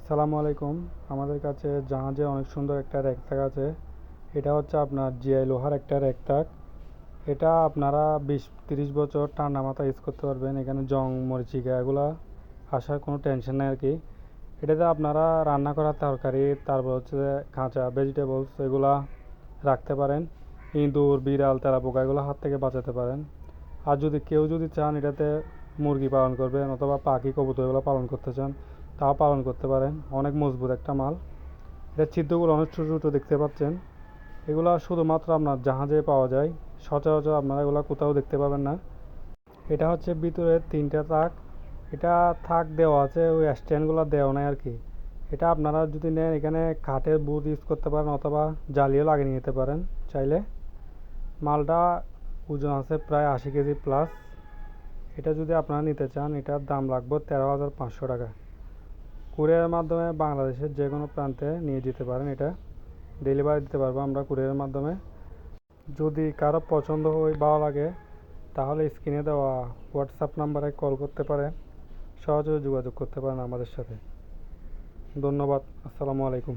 আসসালামু আলাইকুম। আমাদের কাছে জাহাজে অনেক সুন্দর একটা র্যাক তাক আছে। এটা হচ্ছে আপনার জিআই লোহার একটা র্যাক তাক। এটা আপনারা 20-30 বছর ঠান্ডা মাথায় ইউজ করতে পারবেন। এখানে জং মরিচিকা এগুলা আসার কোনো টেনশন নেই আর কি। এটাতে আপনারা রান্না করা তরকারি, তারপর হচ্ছে কাঁচা ভেজিটেবলস এগুলা রাখতে পারেন। ইঁদুর, বিড়াল, তেলাপোকা এগুলো হাত থেকে বাঁচাতে পারেন। আর যদি কেউ চান এটাতে মুরগি পালন করবেন অথবা পাখি কবুতর এগুলো পালন করতে চান, তাও পালন করতে পারেন। অনেক মজবুত একটা মাল। এটার ছিদ্রগুলো অনেক ছোটো ছোটো দেখতে পাচ্ছেন। এগুলো শুধুমাত্র আপনার জাহাজে পাওয়া যায়। সচরাচর আপনারা এগুলো কোথাও দেখতে পাবেন না। এটা হচ্ছে ভিতরে 3টা তাক। এটা থাক দেওয়া আছে, ওই স্ট্যান্ডগুলো দেওয়া নাই আর কি। এটা আপনারা যদি নেন এখানে কাঠের বুট ইউজ করতে পারেন অথবা জালিও লাগিয়ে নিতে পারেন চাইলে। মালটা ওজন আছে প্রায় 80 কেজি প্লাস। এটা যদি আপনারা নিতে চান এটার দাম লাগবে 13,500 টাকা। কুরিয়ারের মাধ্যমে বাংলাদেশের যে কোনো প্রান্তে নিয়ে যেতে পারেন। এটা ডেলিভারি দিতে পারবো আমরা কুরিয়ারের মাধ্যমে। যদি কারো পছন্দ হয় ভালো লাগে তাহলে স্ক্রিনে দেওয়া হোয়াটসঅ্যাপ নাম্বারে কল করতে পারেন, সহজে যোগাযোগ করতে পারেন আমাদের সাথে। ধন্যবাদ। আসসালামু আলাইকুম।